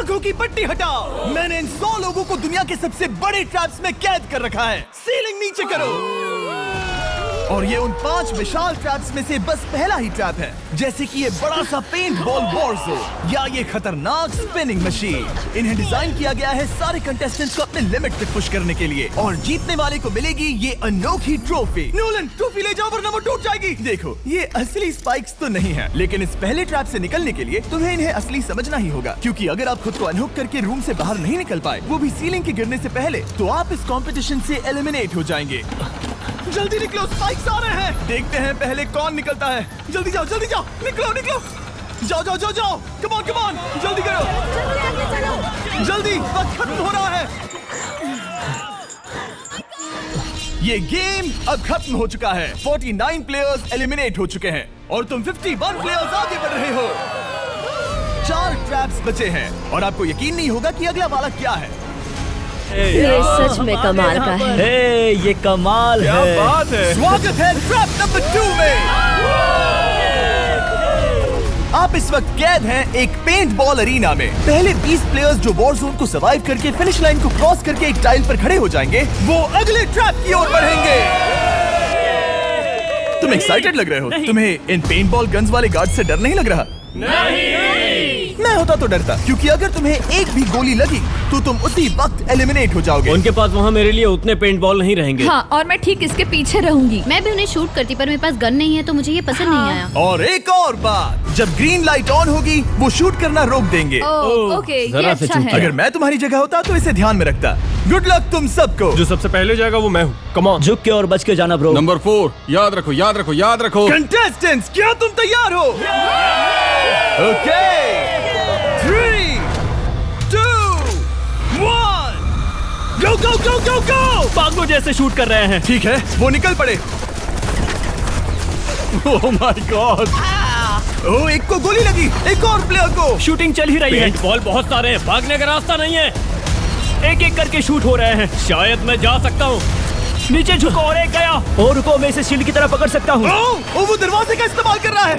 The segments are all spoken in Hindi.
आंखों की पट्टी हटाओ। मैंने इन 100 लोगों को दुनिया के सबसे बड़े ट्रैप्स में कैद कर रखा है। सीलिंग नीचे करो। और ये उन 5 विशाल ट्रैप्स में से बस पहला ही ट्रैप है, जैसे कि ये बड़ा सा पेंट बॉल वॉरज़ो या ये खतरनाक स्पिनिंग मशीन। इन्हें डिजाइन किया गया है सारे कंटेस्टेंट्स को अपने लिमिट तक पुश करने के लिए, और जीतने वाले को मिलेगी ये अनोखी ट्रॉफी। नोलन, ट्रॉफी ले जाओ वरना वो टूट जाएगी। देखो, ये असली स्पाइक्स तो नहीं है, लेकिन इस पहले ट्रैप से निकलने के लिए तुम्हें इन्हें असली समझना ही होगा, क्योंकि अगर आप खुद को अनहुक करके रूम से बाहर नहीं निकल पाए, वो भी सीलिंग के गिरने से पहले, तो आप इस कॉम्पिटिशन से एलिमिनेट हो जाएंगे। जल्दी निकलो, स्पाइक्स आ रहे हैं। देखते हैं पहले कौन निकलता है। जल्दी जाओ, निकलो। जाओ। कम ऑन, जल्दी करो। जल्दी, वक्त खत्म हो रहा है। ये गेम अब खत्म हो चुका है। 49 प्लेयर्स एलिमिनेट हो चुके हैं और तुम 51 प्लेयर्स आगे बढ़ रहे हो। 4 ट्रैप्स बचे हैं और आपको यकीन नहीं होगा कि अगला वाला क्या है। ये सच में कमाल का है। ये कमाल है। क्या बात है। स्वागत है ट्रैप नंबर 2 में। आप इस वक्त कैद हैं एक पेंट बॉल अरीना में। पहले 20 प्लेयर्स जो वॉर जोन को सर्वाइव करके फिनिश लाइन को क्रॉस करके एक टाइल पर खड़े हो जाएंगे, वो अगले ट्रैप की ओर बढ़ेंगे। तुम एक्साइटेड लग रहे हो। तुम्हें इन पेंट बॉल गन्स वाले गार्ड से डर नहीं लग रहा? नहीं। मैं होता तो डरता, क्योंकि अगर तुम्हें एक भी गोली लगी तो तुम उसी वक्त एलिमिनेट हो जाओगे। उनके पास वहाँ मेरे लिए उतने पेंट बॉल नहीं रहेंगे। हाँ, और मैं ठीक इसके पीछे रहूंगी। मैं भी उन्हें शूट करती, पर मेरे पास गन नहीं है तो मुझे ये पसंद नहीं आया। और एक और बात, जब ग्रीन लाइट ऑन होगी वो शूट करना रोक देंगे। ओके, ये अच्छा है। अगर मैं तुम्हारी जगह होता तो इसे ध्यान में रखता। गुड लक तुम सबको। जो सबसे पहले जाएगा वो मैं हूँ। कम ऑन, झुक के और बच के जाना ब्रो। नंबर 4, याद रखो। कंटेस्टेंट्स, क्या तुम तैयार हो? Okay, 3, 2, 1, go! पागलों जैसे शूट कर रहे हैं। ठीक है, वो निकल पड़े। ओह माय गॉड। ओह, एक को गोली लगी, एक और प्लेयर को। शूटिंग चल ही रही है। पेंट बॉल बहुत सारे हैं, भागने का रास्ता नहीं है। एक करके शूट हो रहे हैं। शायद मैं जा सकता हूँ। नीचे झुको और एक गया। और रुको, मैं इसे शील्ड की तरह पकड़ सकता हूँ। वो दरवाजे का इस्तेमाल कर रहा है।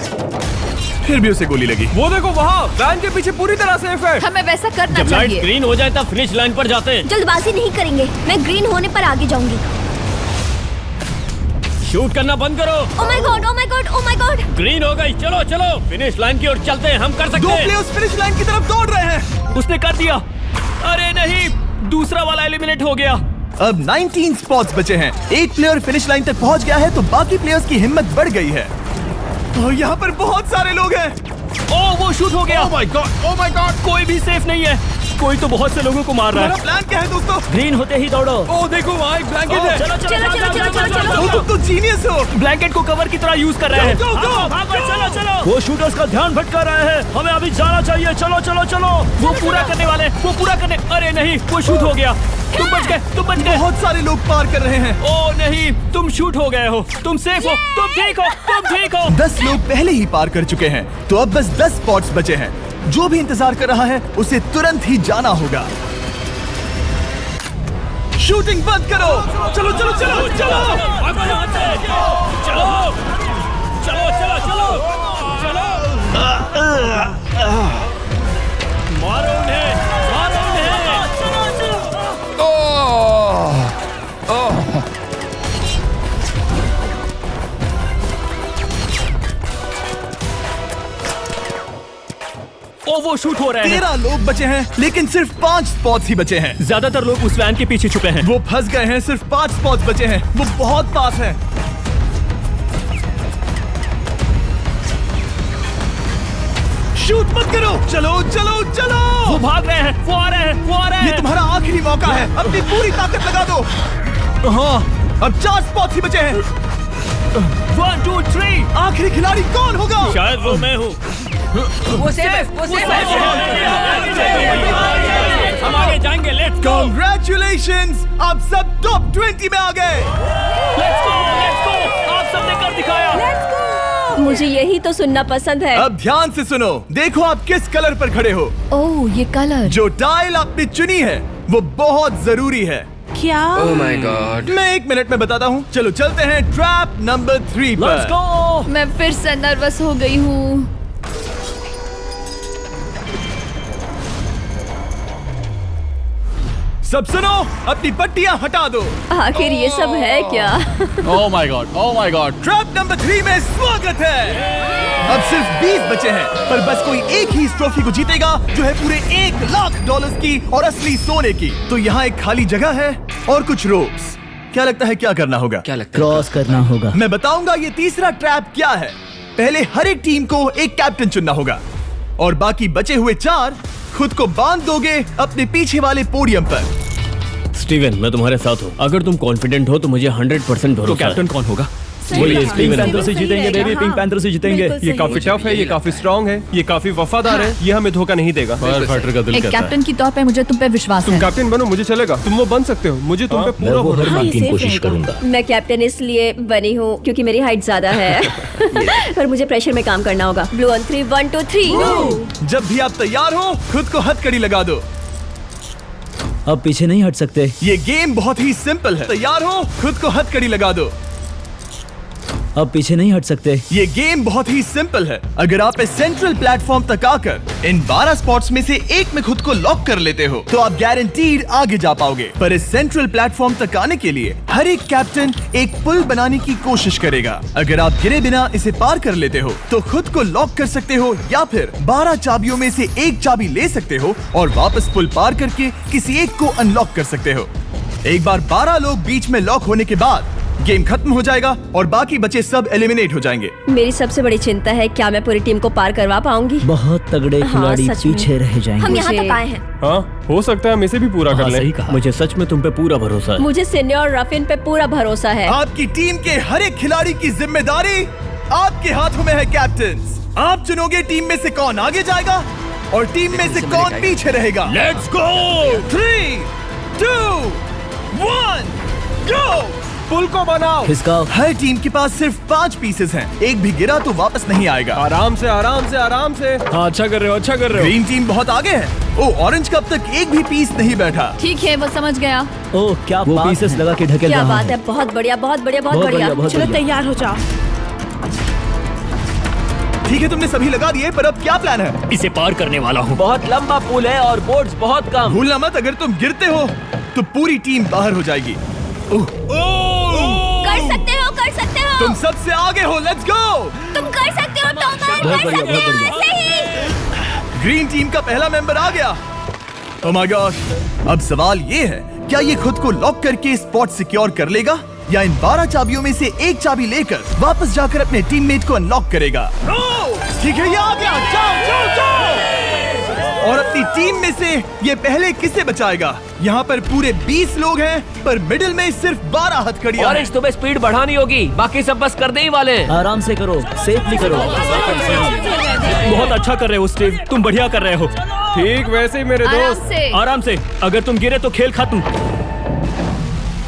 फिर भी उसे गोली लगी। वो देखो वहाँ, वैन के पीछे पूरी तरह सेफ है। हमें वैसा करना जब लाइट चाहिए। ग्रीन हो जाए तब फिनिश लाइन पर जाते हैं। जल्दबाजी नहीं करेंगे, मैं ग्रीन होने पर आगे जाऊंगी। शूट करना बंद करो। ओह माय गॉड। ग्रीन हो गई। चलो फिनिश लाइन की ओर चलते हैं। हम कर सकते 2 हैं। प्लेयर्स फिनिश लाइन की तरफ दौड़ रहे हैं। उसने कर दिया। अरे नहीं, दूसरा वाला एलिमिनेट हो गया। अब 19 स्पॉट्स बचे हैं। एक प्लेयर फिनिश लाइन तक पहुंच गया है तो बाकी प्लेयर्स की हिम्मत बढ़ गई है। और यहाँ पर बहुत सारे लोग हैं। ओह, वो शूट हो गया। ओह माय गॉड। कोई भी सेफ नहीं है। कोई तो बहुत से लोगों को मार रहा हमारा है। प्लान क्या है दोस्तों? ग्रीन होते ही दौड़ो। ओह देखो, वहाँ एक ब्लैंकेट है। वो तुम तो जीनियस हो। ब्लैंकेट को कवर की तरह यूज कर रहे हैं। Go, go, go! चलो। वो शूटर्स का ध्यान भटका रहे हैं। हमें अभी जाना चाहिए। चलो। वो पूरा करने। अरे नहीं, वो शूट हो गया। तुम बच गए। बहुत सारे लोग पार कर रहे हैं। ओह नहीं, तुम शूट हो गए हो। तुम सेफ हो। तुम ठीक हो। 10 लोग पहले ही पार कर चुके हैं, तो अब बस 10 स्पॉट्स बचे हैं। जो भी इंतजार कर रहा है उसे तुरंत ही जाना होगा। शूटिंग बंद करो। चलो। मारो उन्हें। ओ, वो शूट हो रहे हैं। 13 लोग बचे हैं, लेकिन सिर्फ 5 स्पॉट्स ही बचे हैं। ज्यादातर लोग उस वैन के पीछे छुपे हैं। वो फंस गए हैं। सिर्फ 5 स्पॉट्स बचे हैं। वो बहुत पास है। शूट मत करो। चलो। वो भाग रहे हैं। वो आ रहे हैं। ये तुम्हारा आखिरी मौका है। अपनी पूरी ताकत लगा दो। हाँ, अब 4 स्पॉट्स ही बचे हैं। 1, 2, 3। आखिरी खिलाड़ी कौन होगा? शायद वो मैं हूँ। वो सेफ है। हम आगे जाएंगे। Let's go. Congratulations! आप सब टॉप 20 में आ गए। Let's go. आप सबने कर दिखाया। मुझे यही तो सुनना पसंद है। अब ध्यान से सुनो। देखो आप किस कलर पर खड़े हो। ओह, ये कलर। जो टाइल आपने चुनी है वो बहुत जरूरी है। क्या? ओह माय गॉड। मैं 1 मिनट में बताता हूँ। चलो चलते हैं ट्रैप नंबर 3 लेट्स पर। गो। मैं फिर से नर्वस हो गई हूँ। सब सुनो, अपनी पट्टियां हटा दो। आखिर ये सब है क्या? Oh my God. Trap number 3 में स्वागत है। अब सिर्फ 20 बचे हैं, पर बस कोई एक ही इस ट्रॉफी को जीतेगा जो है पूरे $1,00,000 की और असली सोने की। तो यहाँ एक खाली जगह है और कुछ रोप्स। क्या लगता है क्या करना होगा? क्या लगता क्रॉस करना होगा। मैं बताऊंगा ये तीसरा ट्रैप क्या है। पहले हर एक टीम को एक कैप्टन चुनना होगा और बाकी बचे हुए 4 खुद को बांध दोगे अपने पीछे वाले पोडियम पर। स्टीवन, मैं तुम्हारे साथ हूँ। अगर तुम कॉन्फिडेंट हो तो मुझे 100% भरोसा है। तो कैप्टन कौन होगा? बोलिए, पिंक पैंथर से जीतेंगे रहेगा, बेबी, पिंक हाँ। पैंथर से जीतेंगे। बिल्कुल ये सही काफी टफ है, ये काफी स्ट्रांग है, ये काफी वफादार है, ये हमें धोखा नहीं देगा। फाइटर का दिल एक कहता है। कैप्टन की तौर पे मुझे तुम पे विश्वास तुम है। कैप्टन बनो, मुझे चलेगा। तुम वो बन सकते हो, मुझे तुम पे पूरा भरोसा हाँ, है। ये की safe कोशिश रहेगा। करूंगा। मैं कैप्टन इसलिए बनी हूँ क्योंकि मेरी हाइट ज्यादा है। पर मुझे प्रेशर में काम करना होगा। Blue on 3, 1 2 3। जब भी आप तैयार हो खुद को हथकड़ी लगा दो। अब पीछे नहीं हट सकते। ये गेम बहुत ही सिंपल है। तैयार हो खुद को हथकड़ी लगा दो। अब पीछे नहीं हट सकते। ये गेम बहुत ही सिंपल है। अगर आप इस सेंट्रल प्लेटफॉर्म तक आकर इन 12 स्पॉट्स में से एक में खुद को लॉक कर लेते हो तो आप गारंटीड आगे जा पाओगे। पर इस सेंट्रल प्लेटफॉर्म तक आने के लिए हर एक कैप्टन एक पुल बनाने की कोशिश करेगा। अगर आप गिरे बिना इसे पार कर लेते हो तो खुद को लॉक कर सकते हो या फिर 12 चाबियों में से एक चाबी ले सकते हो और वापस पुल पार करके किसी एक को अनलॉक कर सकते हो। एक बार 12 लोग बीच में लॉक होने के बाद गेम खत्म हो जाएगा और बाकी बचे सब एलिमिनेट हो जाएंगे। मेरी सबसे बड़ी चिंता है क्या मैं पूरी टीम को पार करवा पाऊंगी। बहुत तगड़े हाँ, खिलाड़ी सच में। पीछे रह जाएंगे। हम यहाँ मुझे- तक आए हैं। हाँ, हो सकता है हम इसे भी पूरा कर लें। सही कहा। मुझे सच में तुम पे पूरा भरोसा है। मुझे सीनियर रफिन पे पूरा भरोसा है। आपकी टीम के हर एक खिलाड़ी की जिम्मेदारी आपके हाथों में है कैप्टन। आप चुनोगे टीम में से कौन आगे जाएगा और टीम में से कौन पीछे रहेगा। Let's go. 3 2 1 गो। पुल को बनाओ। खिसकाओ। हर टीम के पास सिर्फ 5 पीसेस हैं। एक भी गिरा तो वापस नहीं आएगा। आराम से, आराम से, आराम से। हाँ, अच्छा कर रहे हो, अच्छा कर रहे ग्रीन टीम बहुत आगे है। ओ, ऑरेंज का अब तक एक भी पीस नहीं बैठा। ठीक है, वो समझ गया। हो। ओह, क्या वो पीसेस लगा के ढकेल क्या रहा बात हूं। है, बहुत बढ़िया, बहुत बढ़िया, बहुत बहुत बढ़िया। बढ़िया, बहुत चलो बढ़िया। तैयार हो जाओ। ठीक है, तुमने सभी लगा दिए, पर अब क्या प्लान है? इसे पार करने वाला हूँ। बहुत लंबा पुल है और बोर्ड्स बहुत कम। भूलना मत, अगर तुम गिरते हो तो पूरी टीम बाहर हो जाएगी। कर सकते हो, कर सकते हो। तुम सबसे आगे हो। Let's go. तुम कर सकते हो, टॉमर, बहुत कर बढ़िया, सकते बहुत हो। बढ़िया। ऐसे ही। ग्रीन टीम का पहला मेंबर आ गया। ओह माय गॉड। अब सवाल ये है, क्या ये खुद को लॉक करके स्पॉट सिक्योर कर लेगा या इन 12 चाबियों में से एक चाबी लेकर वापस जाकर अपने टीममेट को अनलॉक करेगा? ठीक है, ये आ गया। जाओ जाओ जाओ। और अपनी टीम में से ये पहले किसे बचाएगा? यहाँ पर पूरे 20 लोग हैं, पर मिडिल में सिर्फ 12 हथकड़ियां हैं। तुम्हें स्पीड बढ़ानी होगी, बाकी सब बस करने ही वाले। आराम से करो, सेफली करो। बहुत अच्छा कर रहे हो स्टीव, तुम बढ़िया कर रहे हो। ठीक वैसे ही मेरे आराम दोस्त। से। आराम से, अगर तुम गिरे तो खेल खत्म।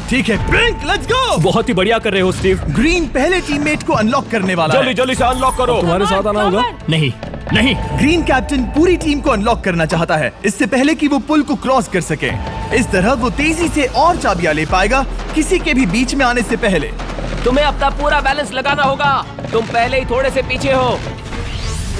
ठीक है, ब्लिंक, लेट्स गो। बहुत ही बढ़िया कर रहे हो स्टीव। ग्रीन पहले टीममेट को अनलॉक करने वाला है। जल्दी से अनलॉक करो। तुम्हारे साथ आना होगा। नहीं नहीं, ग्रीन कैप्टन पूरी टीम को अनलॉक करना चाहता है इससे पहले कि वो पुल को क्रॉस कर सके। इस तरह वो तेजी से और चाबियां ले पाएगा किसी के भी बीच में आने से पहले। तुम्हें अपना पूरा बैलेंस लगाना होगा। तुम पहले ही थोड़े से पीछे हो।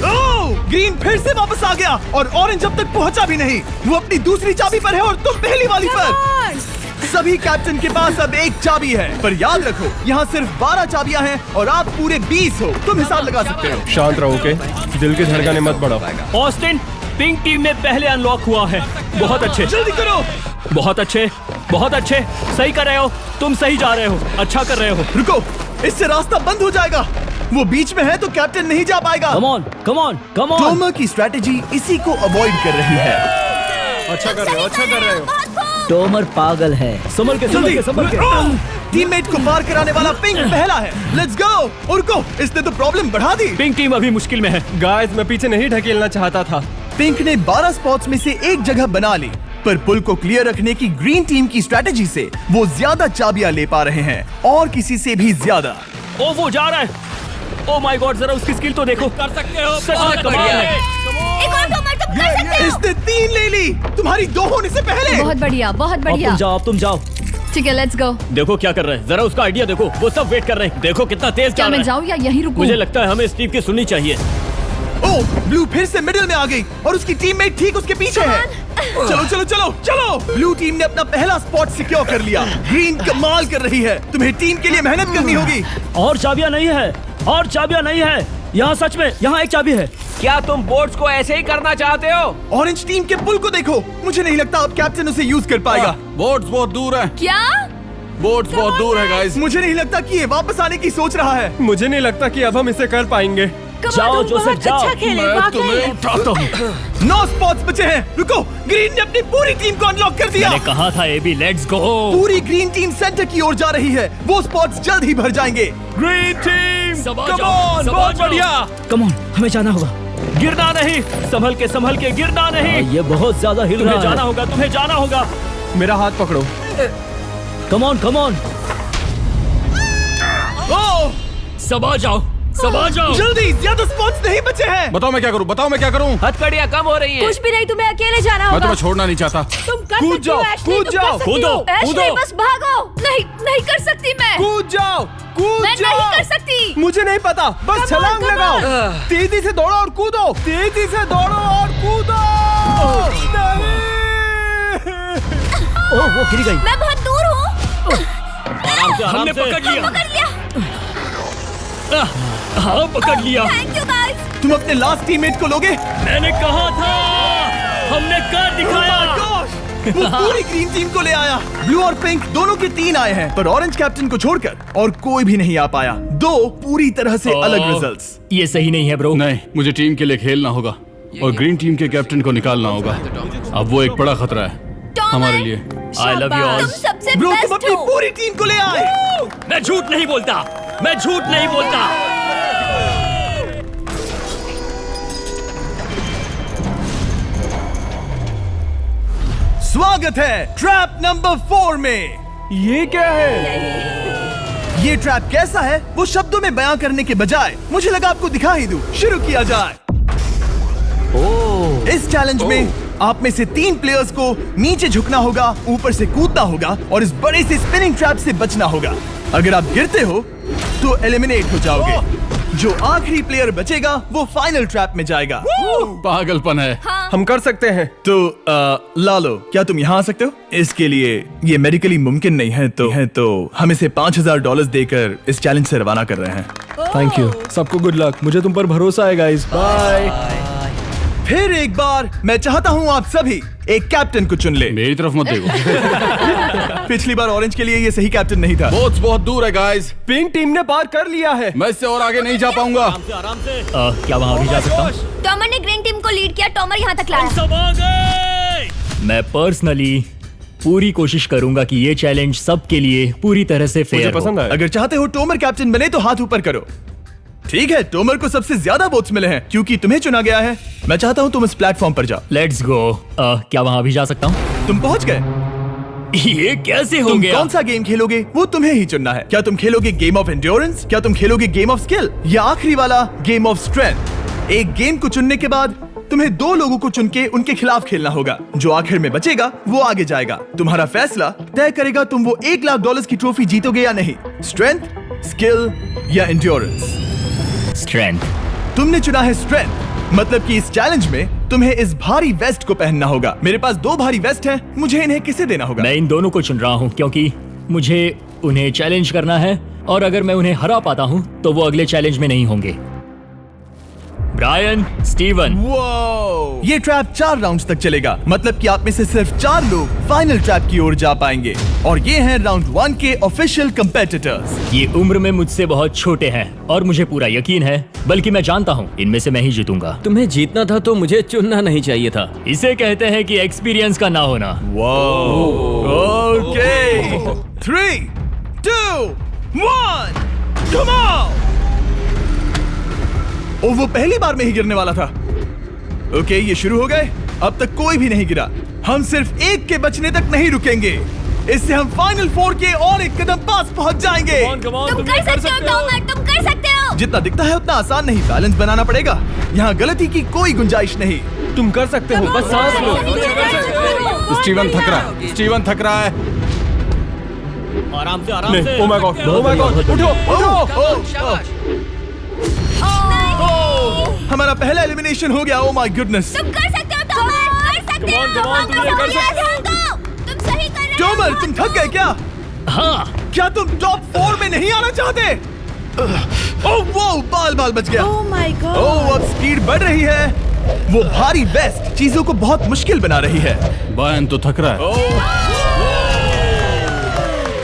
ओह, ग्रीन फिर से वापस आ गया और ऑरेंज अब तक पहुंचा भी नहीं। वो अपनी दूसरी चाबी पर है और तुम पहली वाली पर। सभी कैप्टन के पास अब एक चाबी है, पर याद रखो यहाँ सिर्फ 12 चाबियां हैं और आप पूरे 20 हो। तुम हिसाब लगा सकते हो। शांत रहो, ओके? दिल की धड़कनें मत बढ़ाओ। ऑस्टिन, पिंक टीम में पहले अनलॉक हुआ है। बहुत अच्छे, जल्दी करो। बहुत अच्छे, बहुत अच्छे। सही कर रहे हो, तुम सही जा रहे हो, अच्छा कर रहे हो। रुको, इससे रास्ता बंद हो जाएगा। वो बीच में है तो कैप्टन नहीं जा पाएगा। Come on, come on, come on. Tomer की स्ट्रेटेजी इसी को अवॉइड कर रही है। अच्छा कर रहे हो, अच्छा कर रहे हो। टोमर पागल है। संभल के, संभल के, संभल के। टीममेट को पार कराने वाला पिंक पहला है। Let's go. रुको, इसने तो प्रॉब्लम बढ़ा दी। पिंक टीम अभी मुश्किल में है। गाइस, मैं पीछे नहीं ढकेलना चाहता था। पिंक ने 12 स्पॉट्स में से एक जगह बना ली, पर पुल को क्लियर रखने की ग्रीन टीम की स्ट्रेटेजी से वो ज्यादा चाबियां ले पा रहे हैं और किसी से भी ज्यादा। ओ, वो जा रहा है। ओ माय गॉड, जरा उसकी स्किल तो देखो। कर सकते हो, सच में कमाल है। एक और टॉमर, तुम कर सकते हो। इसने 3 ले ली, तुम्हारी 2 होने से पहले। बहुत बढ़िया, बहुत अब बढ़िया। तुम जाओ, अब तुम जाओ। ठीक है, लेट्स गो। देखो क्या कर रहे हैं, जरा उसका आइडिया देखो। वो सब वेट कर रहे हैं। देखो कितना तेज क्या चल मैं रहा है। जाऊँ या यहीं रुकूं? मुझे लगता है हमें स्टीव की सुननी चाहिए। ओ, ब्लू फिर से मिडिल में आ गई और उसकी टीममेट ठीक उसके पीछे है। चलो चलो चलो चलो। ब्लू टीम ने अपना पहला स्पॉट सिक्योर कर लिया। ग्रीन कमाल कर रही है। तुम्हें टीम के लिए मेहनत करनी होगी। और चाबियां नहीं है, और चाबियां नहीं है। यहाँ सच में, यहाँ एक चाबी है। क्या तुम बोट्स को ऐसे ही करना चाहते हो? ऑरेंज टीम के पुल को देखो। मुझे नहीं लगता अब कैप्टन उसे यूज कर पाएगा। बोट्स बहुत दूर है। क्या? बोट्स बहुत दूर है गाइस। मुझे नहीं लगता कि ये वापस आने की सोच रहा है। मुझे नहीं लगता कि अब हम इसे कर पाएंगे। जाओ जोसेफ जाओ। मैं तुम्हें उठाता हूँ। 9 स्पॉट्स बचे हैं। रुको, ग्रीन ने अपनी पूरी टीम को अनलॉक कर दिया। मैंने कहा था एबी, लेट्स गो। पूरी ग्रीन टीम सेंटर की ओर जा रही है। वो स्पॉट्स जल्द ही भर जाएंगे। ग्रीन टीम, सबा कम जाओ, ऑन, सबा बहुत जाओ। बढ़िया। कम ऑन, हमें जाना होगा। गिरना नहीं, संभल के गिरना नहीं। ये बहुत ज्यादा हिल रहा है। जाना होगा, तुम्हें जाना होगा। मेरा हाथ पकड़ो। कम ऑन कम ऑन। ओह, सबा जाओ, सबा जाओ। जल्दी, ज्यादा स्पॉट्स नहीं बचे हैं। बताओ मैं क्या करूँ, बताओ मैं क्या करूँ। हथकड़ियाँ कम हो रही हैं। कुछ भी नहीं, तुम्हें अकेले जाना मैं होगा। तुम्हें छोड़ना नहीं चाहता। तुम कर कूद सकती हो, जाओ, एशली, कूद तुम जाओ, कर सकती हो। कूदो, एशली, कूदो। बस भागो। नहीं, नहीं कर सकती मैं। कूद जाओ, कूद मैं जाओ। नहीं कर सकती। मुझे नहीं पता, बस Come on, छलांग come लगाओ। on। तेजी से दौड़ो और कूदो, तेजी से दौड़ो और कूदो। नहीं। ओह, वो गिर गई। मैं बहुत दूर हूँ। आराम से, हमने पकड़ लिया। पकड़ लिया। हाँ, पकड़ लिया। Thank you guys. तुम अपने लास्ट टीममेट को लोगे? मैंने कहा था, हमने कर दिखाया। Oh my gosh! वो पूरी ग्रीन टीम को ले आया। ब्लू और पिंक दोनों के 3 आए हैं, पर ऑरेंज कैप्टन को छोड़कर और कोई भी नहीं आ पाया। 2 पूरी तरह से अलग रिजल्ट्स। ये सही नहीं है ब्रो। नहीं, मुझे टीम के लिए खेलना होगा और ग्रीन टीम के कैप्टन को निकालना होगा। अब वो एक बड़ा खतरा है हमारे लिए। I love you all. तुम सबसे ब्रो, तुम बेस्ट अपनी हो। पूरी टीम को ले आए। मैं झूठ नहीं बोलता, मैं झूठ नहीं बोलता। स्वागत है ट्रैप नंबर 4 में। ये क्या है? ये ट्रैप कैसा है वो शब्दों में बयां करने के बजाय मुझे लगा आपको दिखा ही दूं। शुरू किया जाए। इस चैलेंज में आप में से 3 प्लेयर्स को नीचे झुकना होगा, ऊपर से कूदना होगा और इस बड़े से स्पिनिंग ट्रैप से बचना होगा। अगर आप गिरते हो तो एलिमिनेट हो जाओगे। जो आखिरी प्लेयर बचेगा वो फाइनल ट्रैप में जाएगा। पागलपन है। हम कर सकते हैं। तो लालो, क्या तुम यहाँ आ सकते हो? इसके लिए ये मेडिकली मुमकिन नहीं है तो हम इसे $5000 देकर इस चैलेंज से रवाना कर रहे हैं। Thank you. सबको गुड लक। मुझे तुम पर भरोसा है गाइस। बाय। फिर एक बार मैं चाहता हूँ आप सभी एक कैप्टन को चुन ले। मेरी तरफ मत देखो। पिछली बार ऑरेंज के लिए ये सही कैप्टन नहीं था। बोट्स बहुत दूर है गाइस। पिंक टीम ने पार कर लिया है। मैं इससे और आगे नहीं जा पाऊंगा। आराम से। क्या वहाँ भी जा सकता हूँ? टॉमर ने ग्रीन टीम को लीड किया। टॉमर यहाँ तक लाया। सब आ गए। मैं पर्सनली पूरी कोशिश करूंगा कि ये चैलेंज सबके लिए पूरी तरह से मुझे फेयर हो। पसंद आया। अगर चाहते हो टोमर कैप्टन बने तो हाथ ऊपर करो। ठीक है, टोमर को सबसे ज्यादा वोट्स मिले हैं क्योंकि तुम्हें चुना गया है। मैं चाहता हूँ तुम इस प्लेटफॉर्म पर जाओ। Let's go. क्या वहाँ भी जा सकता हूँ? तुम पहुंच गए। ये कैसे हो तुम गया? कौन सा गेम खेलोगे वो तुम्हें ही चुनना है। क्या तुम खेलोगे गेम ऑफ एंड्योरेंस, क्या तुम खेलोगे गेम ऑफ स्किल, या आखिरी वाला गेम ऑफ स्ट्रेंथ? एक गेम को चुनने के बाद तुम्हें 2 लोगों को चुन के उनके खिलाफ खेलना होगा। जो आखिर में बचेगा वो आगे जाएगा। तुम्हारा फैसला तय करेगा तुम वो $1,00,000 की ट्रॉफी जीतोगे या नहीं। स्ट्रेंथ, स्किल या एंड्योरेंस? स्ट्रेंथ। तुमने चुना है स्ट्रेंथ। मतलब कि इस चैलेंज में तुम्हें इस भारी वेस्ट को पहनना होगा। मेरे पास 2 भारी वेस्ट हैं, मुझे इन्हें किसे देना होगा? मैं इन दोनों को चुन रहा हूँ क्योंकि मुझे उन्हें चैलेंज करना है और अगर मैं उन्हें हरा पाता हूँ तो वो अगले चैलेंज में नहीं होंगे। Brian, Steven. वो ये ट्रैप 4 राउंड्स तक चलेगा। मतलब कि आप में से सिर्फ 4 लोग फाइनल ट्रैप की ओर जा पाएंगे और ये हैं राउंड 1 के ऑफिशियल कंपेटिटर्स। ये उम्र में मुझसे बहुत छोटे हैं और मुझे पूरा यकीन है, बल्कि मैं जानता हूँ इनमें से मैं ही जीतूंगा। तुम्हें जीतना था तो मुझे चुनना नहीं चाहिए था। इसे कहते हैं कि एक्सपीरियंस का ना होना। Okay, 3, 2, 1, come on. ओ, वो पहली बार में ही गिरने वाला था। ओके, ये शुरू हो गए। अब तक कोई भी नहीं गिरा। हम सिर्फ एक के बचने तक नहीं रुकेंगे। इससे हम फाइनल 4 के और एक कदम पास पहुंच जाएंगे। तुम कर सकते हो टॉमर, तुम कर सकते हो। जितना दिखता है उतना आसान नहीं, बैलेंस बनाना पड़ेगा। यहाँ गलती की कोई गुंजाइश नहीं। तुम कर सकते हो, बस सांस लो। स्टीवन थक रहा है। आराम से, आराम नहीं, से। oh my God, oh my God, उठो, उठो। नहीं। हमारा पहला एलिमिनेशन हो गया। Oh my goodness. तुम कर सकते हो टॉमर, कर सकते हो। Come on, तुम ये कर सकते हो। तुम सही कर रहे हो। टॉमर, तुम थक गए क्या? हाँ। क्या तुम टॉप 4 में नहीं आना चाहते? ओह वो बाल बच गया। ओह माय गॉड। ओह अब स्पीड बढ़ रही है। वो भारी वेस्ट चीजों को बहुत मुश्किल बना रही है। बायन तो थक रहा है।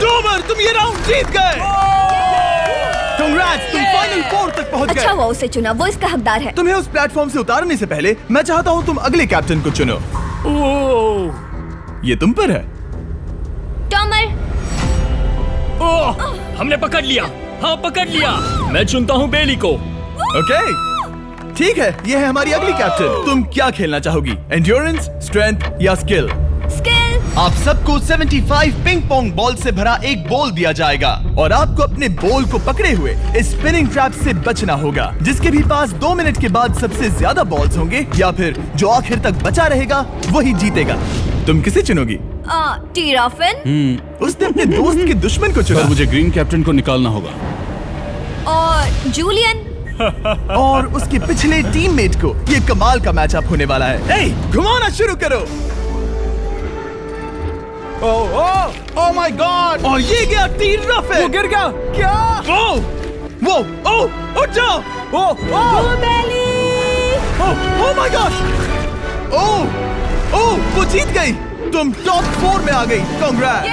टॉमर, तुम ये राउंड जीत गए। कांग्रेट्स, तुम फाइनल 4 तक पहुंच गए। अच्छा हुआ उसे चुना, वो इसका हकदार है। तुम्हें उस प्लेटफॉर्म से उतारने से पहले मैं चाहता हूं तुम अगले कैप्टन को चुनो। ये तुम पर है। टॉमर, ओह, हमने पकड़ लिया। हाँ, पकड़ लिया। मैं चुनता हूँ बेली को। ओके, ठीक है, ये है हमारी अगली कैप्टन। तुम क्या खेलना चाहोगी? एंड्योरेंस, स्ट्रेंथ या स्किल? स्किल। आप सबको 75 पिंग पोंग बॉल से भरा एक बॉल दिया जाएगा और आपको अपने बॉल को पकड़े हुए इस स्पिनिंग ट्रैप से बचना होगा। जिसके भी पास 2 मिनट के बाद सबसे ज्यादा बॉल्स होंगे या फिर जो आखिर तक बचा रहेगा वही जीतेगा। तुम किसे चुनोगी? टीराफिन उसने अपने दोस्त के दुश्मन को पर चुना मुझे ग्रीन कैप्टन को निकालना होगा। और जूलियन। और उसके पिछले टीममेट को। ये कमाल का मैचअप होने वाला है। ए, घुमाना शुरू करो। ओह माय गॉड। और ये गया टीराफिन। वो गिर गया क्या? वो उठ जाओ। ओह माय गॉड। ओह वो जीत गई। तुम टॉप 4 में आ गई। कांग्रेट्स।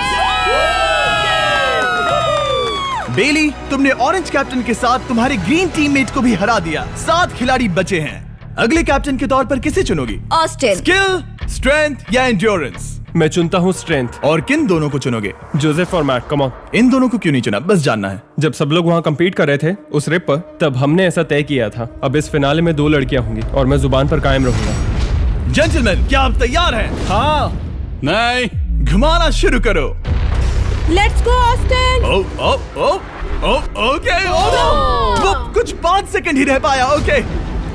बेली, तुमने ऑरेंज कैप्टन के साथ तुम्हारे ग्रीन टीममेट को भी हरा दिया। 7 खिलाड़ी बचे हैं। अगले कैप्टन के तौर पर किसे चुनोगी? ऑस्टिन। स्किल, स्ट्रेंथ या एंड्योरेंस? मैं चुनता हूँ स्ट्रेंथ। और किन दोनों को चुनोगे? जोसेफ और मैट, कम ऑन। इन दोनों को क्यों नहीं चुना, बस जानना है। जब सब लोग वहाँ कम्पीट कर रहे थे उस रिप पर, तब हमने ऐसा तय किया था। अब इस फिनाले में 2 लड़कियां होंगी और मैं जुबान पर कायम रहूंगा। जेंटलमैन, क्या आप तैयार हैं? हाँ। नहीं, घुमाना शुरू करो। Let's go Austin. ओके। वो कुछ 5 सेकंड ही रह पाया। ओके,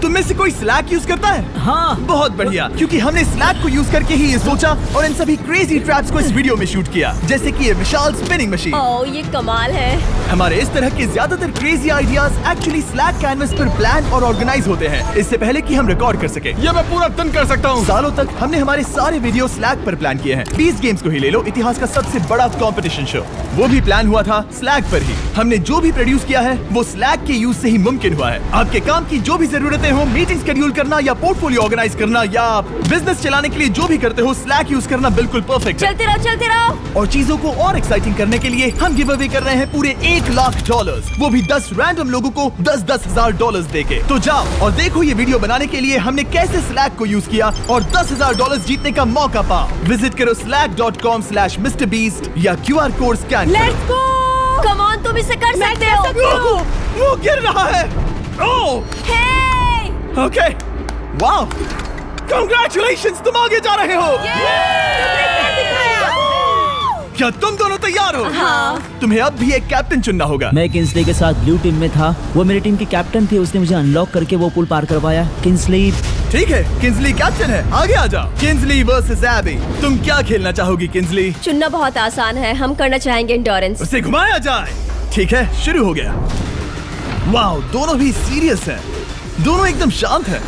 तुम में से कोई स्लैक यूज करता है? हाँ। बहुत बढ़िया, क्योंकि हमने स्लैक को यूज करके ही ये सोचा और इन सभी क्रेजी ट्रैप्स को इस वीडियो में शूट किया, जैसे कि ये विशाल स्पिनिंग मशीन। ओह ये कमाल है। हमारे इस तरह के ज्यादातर crazy ideas actually slack canvas पर प्लान और ऑर्गेनाइज होते हैं, इससे पहले कि हम रिकॉर्ड कर सके। ये मैं पूरा दिन कर सकता हूँ। सालों तक हमने हमारे सारे वीडियो स्लैक पर प्लान किए हैं। 20 गेम्स को ही ले लो, इतिहास का सबसे बड़ा कंपटीशन शो, वो भी प्लान हुआ था स्लैक पर ही। हमने जो भी प्रोड्यूस किया है वो स्लैक के यूज से ही मुमकिन हुआ है। आपके काम की जो भी जरूरतें हो, मीटिंग शेड्यूल करना या पोर्टफोलियो ऑर्गेनाइज करना या बिजनेस चलाने के लिए जो भी करते हो, स्लैक यूज करना बिल्कुल परफेक्ट है। चलते रहो। और चीजों को और एक्साइटिंग करने के लिए हम गिव अवे कर रहे हैं पूरे $1,00,000, वो भी 10 रैंडम लोगों को $10,000 देके। तो जाओ और देखो ये वीडियो बनाने के लिए हमने कैसे स्लैक को यूज किया और $10,000 जीतने का मौका पाओ। विजिट करो slack.com/MrBeast या QR कोड स्कैन करो। Let's go. कम ऑन, तुम इसे कर सकते हो। वो गिर रहा है। ओह ओके, वाओ, कांग्रेचुलेशंस, तुम आगे जा रहे हो। क्या तुम दोनों तैयार हो? हाँ। तुम्हें अब भी एक कैप्टन चुनना होगा। मैं किंसली के साथ ब्लू टीम में था। वो मेरी टीम के कैप्टन थे, उसने मुझे अनलॉक करके वो पुल पार करवाया। किंसली। ठीक है, किंसली कैप्टन है, आगे आ जाओ। किंसली वर्सेस एबी, तुम क्या खेलना चाहोगी किंसली? चुनना बहुत आसान है, हम करना चाहेंगे एंड्योरेंस। उसे घुमाया जाए। ठीक है, शुरू हो गया। वाओ, दोनों भी सीरियस हैं, दोनों एकदम शांत हैं।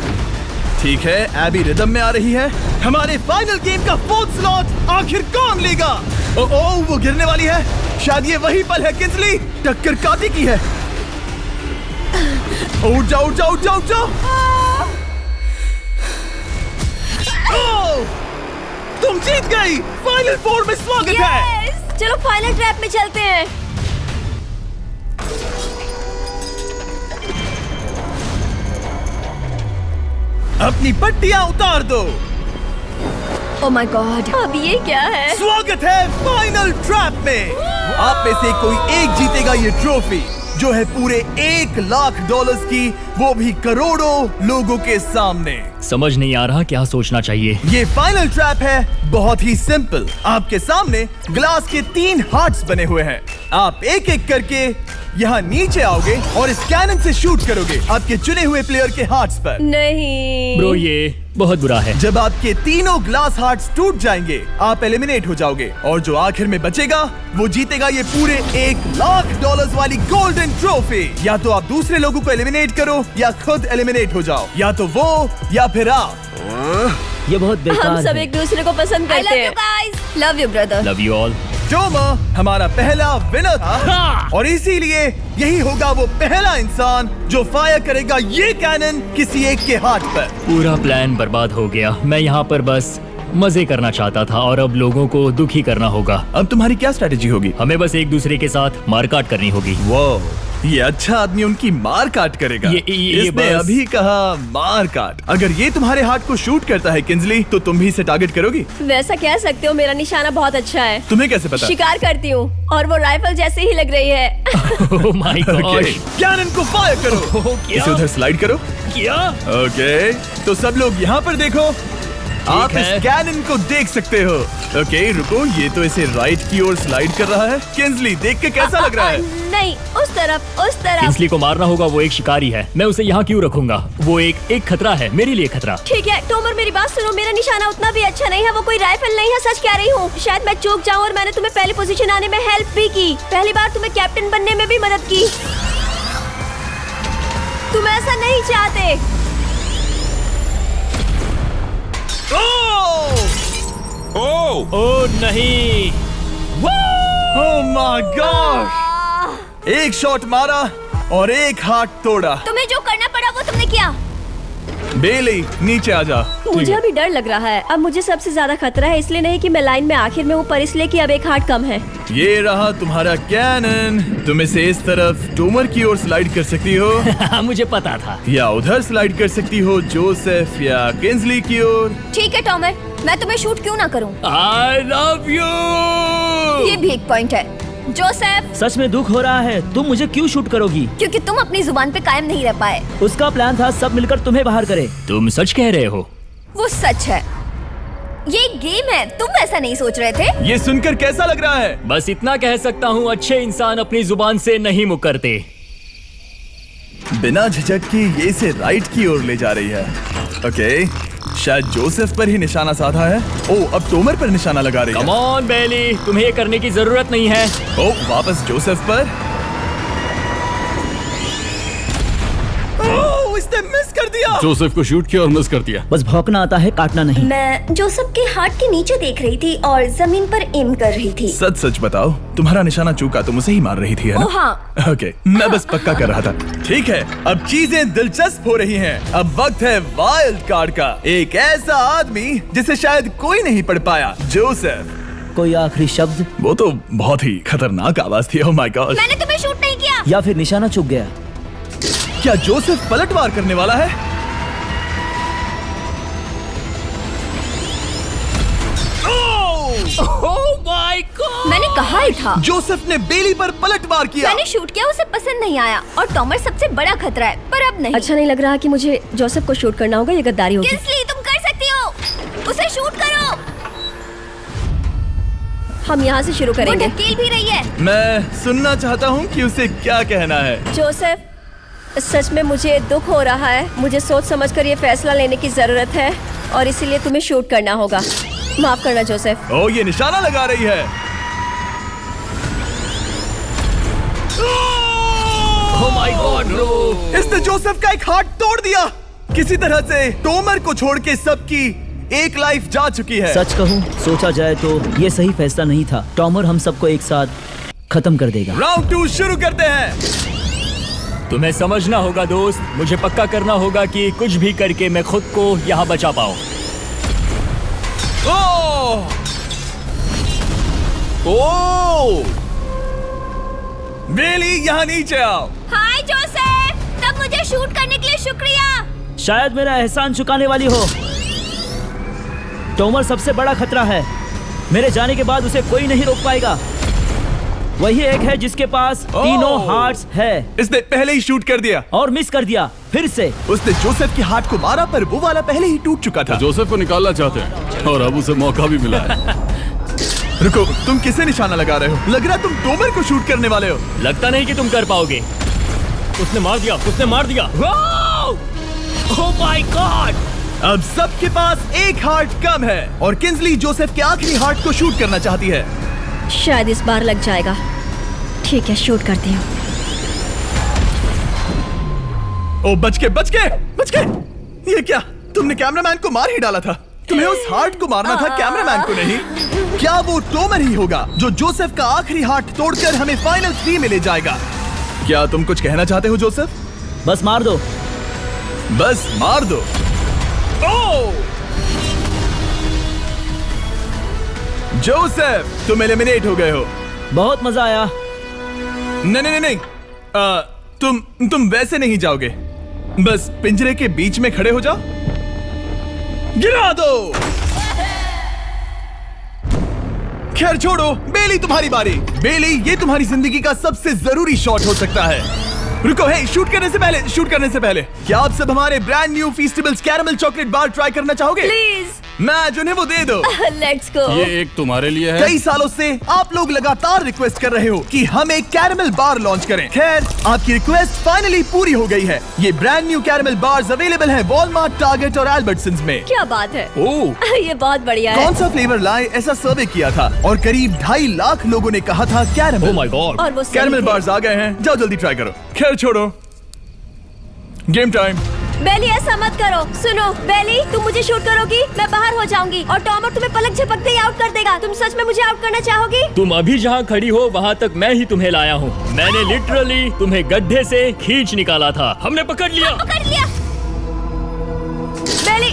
ठीक है, एबी रिदम में आ रही है। हमारे फाइनल गेम का 4th स्लॉट आखिर कौन लेगा? ओह, वो गिरने वाली है। शायद ये वही पल है किंसली, टक्कर काटी की है। उठ जाओ, उठ जाओ, उठ जाओ, उठ जाओ। ओह, तुम जीत गई। फाइनल 4 में स्वागत है। चलो फाइनल ट्रैप में चलते हैं। अपनी पट्टियां उतार दो। ओह माय गॉड, अब ये क्या है? स्वागत है फाइनल ट्रैप में। आप में से कोई एक जीतेगा ये ट्रॉफी, जो है पूरे $1,00,000 की, वो भी करोड़ों लोगों के सामने। समझ नहीं आ रहा क्या सोचना चाहिए। ये फाइनल ट्रैप है, बहुत ही सिंपल। आपके सामने ग्लास के 3 हार्ट्स बने हुए हैं। आप एक एक करके यहाँ नीचे आओगे और इस कैनन से शूट करोगे आपके चुने हुए प्लेयर के हार्ट्स पर। नहीं ब्रो, ये बहुत बुरा है। जब आपके तीनों ग्लास हार्ट्स टूट जाएंगे आप एलिमिनेट हो जाओगे और जो आखिर में बचेगा वो जीतेगा ये पूरे $1,00,000 वाली गोल्डन ट्रॉफी। या तो आप दूसरे लोगों को एलिमिनेट करो या खुद एलिमिनेट हो जाओ, या तो वो या फिर आप। ये बहुत बेकार हम सब है। एक दूसरे को पसंद I करते love हैं। you guys. Love you brother. Love you all. Tomer हमारा पहला विनर था और इसीलिए यही होगा वो पहला इंसान जो फायर करेगा ये कैनन किसी एक के हाथ पर। पूरा प्लान बर्बाद हो गया। मैं यहाँ पर बस मजे करना चाहता था और अब लोगों को दुखी करना होगा। अब तुम्हारी क्या स्ट्रेटेजी होगी? हमें बस एक दूसरे के साथ मारकाट करनी होगी। वो ये अच्छा आदमी उनकी मार काट करेगा। ये इसने बस- अभी कहा मार काट। अगर ये तुम्हारे हार्ट को शूट करता है किंजली तो तुम भी इसे टारगेट करोगी? वैसा कह सकते हो, मेरा निशाना बहुत अच्छा है। तुम्हें कैसे पता? शिकार करती हूँ और वो राइफल जैसे ही लग रही है। Oh my okay, gosh. Cannon को फायर करो। क्या? इसे उधर स्लाइड करो। क्या? ओके, तो सब लोग यहाँ पर देखो। आप है। इस कैनन को देख सकते हो। ओके, रुको, ये तो इसे राइट की ओर स्लाइड कर रहा है। किंजली देख के कैसा लग रहा है? नहीं, उस तरफ, उस तरफ। किंसली को मारना होगा, वो एक शिकारी है। मैं उसे यहाँ क्यों रखूंगा? वो एक खतरा है, मेरे लिए खतरा। ठीक है टोमर, मेरी बात सुनो। मेरा निशाना उतना भी अच्छा नहीं है, वो कोई राइफल नहीं है, सच कह रही हूँ। शायद मैं चूक जाऊँ और मैंने तुम्हें पहली पोजीशन आने में हेल्प भी की। पहली बार तुम्हें कैप्टन बनने में भी मदद की। तुम ऐसा नहीं चाहते। ओह नहीं। ओह माय गॉड! एक शॉट मारा और एक हाथ तोड़ा। तुम्हें जो करना पड़ा वो तुमने किया। बेली नीचे आ जा। मुझे अभी डर लग रहा है। अब मुझे सबसे ज्यादा खतरा है, इसलिए नहीं कि मैं लाइन में आखिर में हूँ, पर इसलिए कि अब एक हार्ट कम है। ये रहा तुम्हारा कैनन। तुम इसे इस तरफ टोमर की ओर स्लाइड कर सकती हो मुझे पता था। या उधर स्लाइड कर सकती हो जोसेफ या किंजली की ओर। ठीक है टॉमर, मैं तुम्हें शूट क्यों ना करूं? I love you. ये भी एक पॉइंट है। जोसेफ, सच में दुख हो रहा है। तुम मुझे क्यों शूट करोगी? क्योंकि तुम अपनी जुबान पे कायम नहीं रह पाए। उसका प्लान था सब मिलकर तुम्हें बाहर करे। तुम सच कह रहे हो? वो सच है। ये एक गेम है, तुम ऐसा नहीं सोच रहे थे? ये सुनकर कैसा लग रहा है? बस इतना कह सकता हूँ, अच्छे इंसान अपनी जुबान से नहीं मुकरते। बिना झिझक के ये इसे राइट की ओर ले जा रही है। ओके, शायद जोसेफ पर ही निशाना साधा है। ओह, अब टोमर पर निशाना लगा रही है। कम ऑन बेली, तुम्हें ये करने की जरूरत नहीं है। ओह, वापस जोसेफ पर। ओह, इसने मिस कर दिया। जोसेफ को शूट किया और मिस कर दिया। बस भौंकना आता है, काटना नहीं। मैं जोसेफ के हार्ट के नीचे देख रही थी और जमीन पर एम कर रही थी। सच सच बताओ, तुम्हारा निशाना चूका, तुम उसे ही मार रही थी, है ना? ओह हाँ। ओके, मैं बस पक्का कर रहा था। ठीक है, अब चीजें दिलचस्प हो रही हैं। अब वक्त है वाइल्ड कार्ड का। एक ऐसा आदमी जिसे शायद कोई नहीं पढ़ पाया, जोसेफ। कोई आखिरी शब्द? वो तो बहुत ही खतरनाक आवाज थी। ओह माय गॉड! मैंने तुम्हें शूट नहीं किया। या फिर निशाना चूक गया? क्या जोसेफ पलटवार करने वाला है? Oh my God! मैंने कहा ही था। जोसेफ ने बेली पर पलटवार किया। मैंने शूट किया, उसे पसंद नहीं आया और टॉमर सबसे बड़ा खतरा है, पर अब नहीं। अच्छा नहीं लग रहा कि मुझे जोसेफ को शूट करना होगा, ये गद्दारी होगी। किंसली, तुम कर सकती हो। उसे शूट करो। हम यहाँ से शुरू वो करेंगे। ढकेल भी रही है। मैं सुनना चाहता हूँ कि उसे क्या कहना है। जोसेफ, सच में मुझे दुख हो रहा है। मुझे सोच समझकर ये फैसला लेने की जरूरत है और इसीलिए तुम्हें शूट करना होगा। माफ करना जोसेफ। ओह, ये निशाना लगा रही है। Oh my God bro! इसने जोसेफ का एक हाथ तोड़ दिया। किसी तरह से टोमर को छोड़ के सबकी एक लाइफ जा चुकी है। सच कहूँ, सोचा जाए तो ये सही फैसला नहीं था। टॉमर हम सबको एक साथ खत्म कर देगा। राउंड 2 शुरू करते हैं। तुम्हें समझना होगा दोस्त, मुझे पक्का करना होगा कि कुछ भी करके मैं खुद को यहाँ बचा पाऊँ। ओह! ओह! बेली, यहाँ नीचे आओ। हाय जोसेफ, तब मुझे शूट करने के लिए शुक्रिया। शायद मेरा एहसान चुकाने वाली हो। टॉमर सबसे बड़ा खतरा है। मेरे जाने के बाद उसे कोई नहीं रोक पाएगा। वही एक है जिसके पास तीनों हार्ट्स है। इसने पहले ही शूट कर दिया और मिस कर दिया फिर से। उसने जोसेफ के हाथ को मारा, पर वो वाला पहले ही टूट चुका था। जोसेफ को निकालना चाहते हैं और अब उसे मौका भी मिला है। रुको, तुम किसे निशाना लगा रहे हो? लग रहा तुम टोमर को शूट करने वाले हो। लगता नहीं कि तुम कर पाओगे। उसने मार दिया, उसने मार दिया। Oh my God! अब सबके पास एक हार्ट कम है और किंजली जोसेफ के आखिरी हार्ट को शूट करना चाहती है। शायद इस बार लग जाएगा। ठीक है, शूट करती हूँ। ओ बच के। ये क्या, तुमने कैमरामैन को मार ही डाला था। तुम्हें उस हार्ट को मारना था, कैमरामैन को नहीं। क्या वो टोमर ही होगा जो जोसेफ का आखिरी हार्ट तोड़कर हमें फाइनल 3 में ले जाएगा? क्या तुम कुछ कहना चाहते हो जोसेफ? बस मार दो। बस मार दो। ओ! जोसेफ, तुम एलिमिनेट हो गए हो। बहुत मजा आया। नहीं। तुम वैसे नहीं जाओगे। बस पिंजरे के बीच में खड़े हो जाओ। गिरा दो। खैर छोड़ो, बेली तुम्हारी बारी। बेली, ये तुम्हारी जिंदगी का सबसे जरूरी शॉट हो सकता है। रुको, हे, शूट करने से पहले क्या आप सब हमारे brand new Feastables caramel chocolate bar try करना चाहोगे? प्लीज। मैं उन्हें वो दे दो। Let's go. ये एक तुम्हारे लिए है। कई सालों से आप लोग लगातार रिक्वेस्ट कर रहे हो कि हम एक कैरेमल बार लॉन्च करें। खैर, आपकी रिक्वेस्ट फाइनली पूरी हो गई है। ये brand new caramel bars available हैं वॉलमार्ट, टारगेट और अल्बर्टसन्स में। क्या बात है। ओह, ये बहुत बढ़िया है। कौन सा फ्लेवर लाए, ऐसा सर्वे किया था और करीब 2.5 लाख लोगों ने कहा था कैरेमल। Oh my God. और वो सही कैरेमल थे। बार्स आ गए हैं, जाओ जल्दी ट्राई करो। खैर छोड़ो, गेम टाइम। बेली, ऐसा मत करो। सुनो बेली, तुम मुझे शूट करोगी, मैं बाहर हो जाऊंगी और टॉमर तुम्हें पलक झपकते ही आउट कर देगा। तुम सच में मुझे आउट करना चाहोगी? तुम अभी जहाँ खड़ी हो वहाँ तक मैं ही तुम्हें लाया हूँ। मैंने लिटरली तुम्हें गड्ढे से खींच निकाला था। हमने पकड़ लिया। बेली,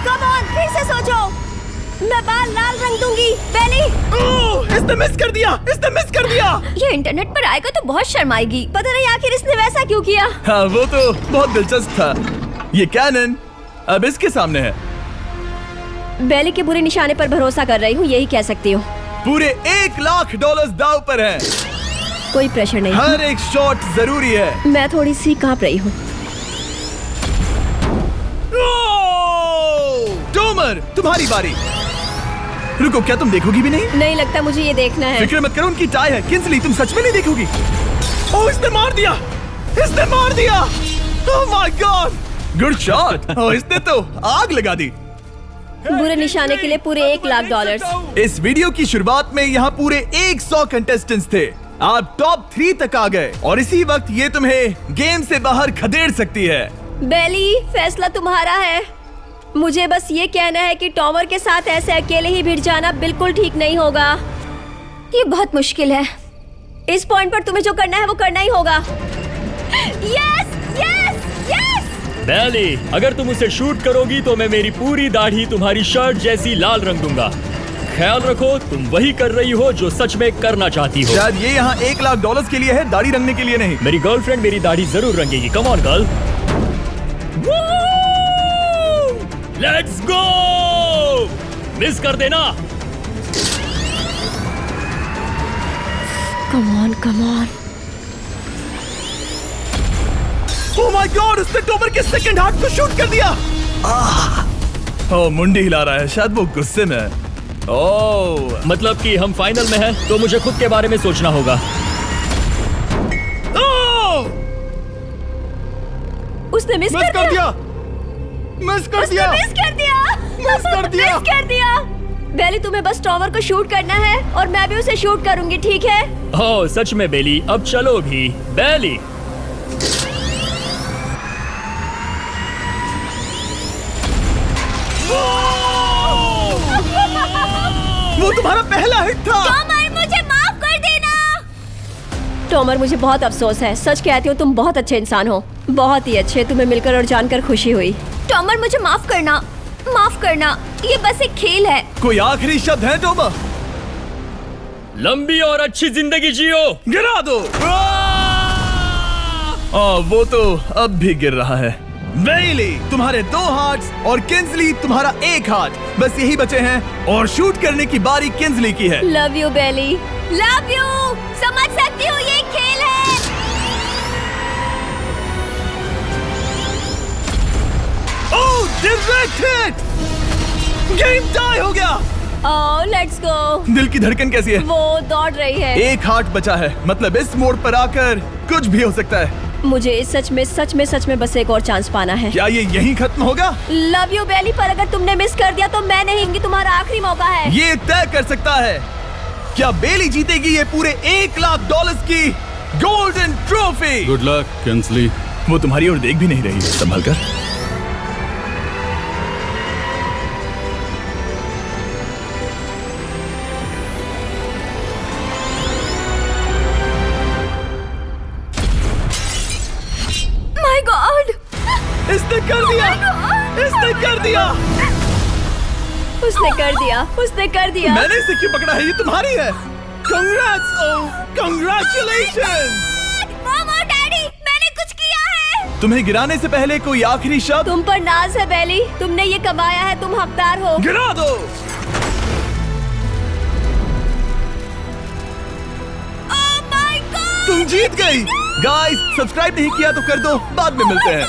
कम ऑन, फिर से सोचो। मैं बाल लाल रंग दूंगी। बेली, इसने मिस कर दिया। ये इंटरनेट पर आएगा तो बहुत शर्माएगी। पता नहीं आखिर इसने वैसा क्यों किया। हाँ, वो तो बहुत दिलचस्प था। ये कैनन अब इसके सामने है। बेली के बुरे निशाने पर भरोसा कर रही हूँ, यही कह सकती हूँ। पूरे $1 लाख दाव पर है। कोई प्रेशर नहीं। हर एक शॉट जरूरी है। मैं थोड़ी सी कांप रही हूँ। टोमर, तुम्हारी बारी। रुको, क्या तुम देखोगी भी नहीं? नहीं लगता मुझे ये देखना है। फिक्र मत करो, उनकी टाई है। किंजली, तुम सच में नहीं देखोगी? ओह, इसने मार दिया। Oh my god, good shot. ओह, इसने तो आग लगा दी। बुरे निशाने के लिए पूरे $1 लाख। इस वीडियो की शुरुआत में यहाँ पूरे 100 कंटेस्टेंट्स थे। आप टॉप 3 तक आ गए और इसी वक्त ये तुम्हें गेम से बाहर खदेड़ सकती है। बेली, फैसला तुम्हारा है। मुझे बस ये कहना है कि टॉमर के साथ ऐसे अकेले ही भिड़ जाना बिल्कुल ठीक नहीं होगा। ये बहुत मुश्किल है। इस पॉइंट पर तुम्हें जो करना है वो करना ही होगा। Yes yes yes. बेली, अगर तुम उसे शूट करोगी तो मैं मेरी पूरी दाढ़ी तुम्हारी शर्ट जैसी लाल रंग दूंगा। ख्याल रखो, तुम वही कर रही हो जो सच में करना चाहती हो। शायद ये यहाँ $1 लाख के लिए है, दाढ़ी रंगने के लिए नहीं। मेरी गर्लफ्रेंड मेरी दाढ़ी जरूर रंगेगी। Come on girl, let's go. Miss कर देना। Come on. Oh my god, उसने टोमर के सेकंड हार्ट को शूट कर दिया। ओह, मुंडी हिला रहा है, शायद वो गुस्से में है। ओह, मतलब कि हम फाइनल में हैं, तो मुझे खुद के बारे में सोचना होगा। उसने मिस कर दिया। मिस कर दिया। बेली, तुम्हें बस टॉमर को शूट करना है और मैं भी उसे शूट करूंगी, ठीक है? ओह सच में बेली, अब चलो भी। बेली, वो तुम्हारा पहला हिट था। टॉमर, मुझे माफ कर देना। टॉमर, मुझे बहुत अफसोस है। सच कहती हूँ, तुम बहुत अच्छे इंसान हो, बहुत ही अच्छे। तुम्हें मिलकर और जानकर खुशी हुई। टॉमर, मुझे माफ करना। ये बस एक खेल है। कोई आखिरी शब्द है टोमर? लंबी और अच्छी जिंदगी जियो। गिरा दो। वो तो अब भी गिर रहा है। बेली, तुम्हारे 2 हार्ट्स और किंजली तुम्हारा 1 हार्ट बस यही बचे हैं और शूट करने की बारी किंजली की है। Love you Bailey. Love you. समझ सकती हूँ, ये एक खेल है। Oh, direct hit. Game tie हो गया। Oh, let's go. दिल की धड़कन कैसी है? वो दौड़ रही है। 1 हार्ट बचा है, मतलब इस मोड़ पर आकर कुछ भी हो सकता है। मुझे सच में बस एक और चांस पाना है। क्या ये यहीं खत्म होगा? लव यू बेली, पर अगर तुमने मिस कर दिया तो मैं नहीं, तुम्हारा आखिरी मौका है। ये तय कर सकता है क्या बेली जीतेगी ये पूरे $1 लाख की गोल्डन ट्रॉफी। गुड लक केंसली। वो तुम्हारी ओर देख भी नहीं रही है, संभल कर। माय गॉड, इसने कर दिया, इसने कर दिया, उसने कर दिया। मैंने इसे क्यों पकड़ा है? ये तुम्हारी है। Congrats, congratulations। मामा डैडी, मैंने कुछ किया है। तुम्हें गिराने से पहले कोई आखिरी शब्द? तुम पर नाज है बेली, तुमने ये कमाया है, तुम हकदार हो। गिरा दो। Oh my God! तुम जीत गई। गाइस, सब्सक्राइब नहीं किया तो कर दो, बाद में मिलते हैं।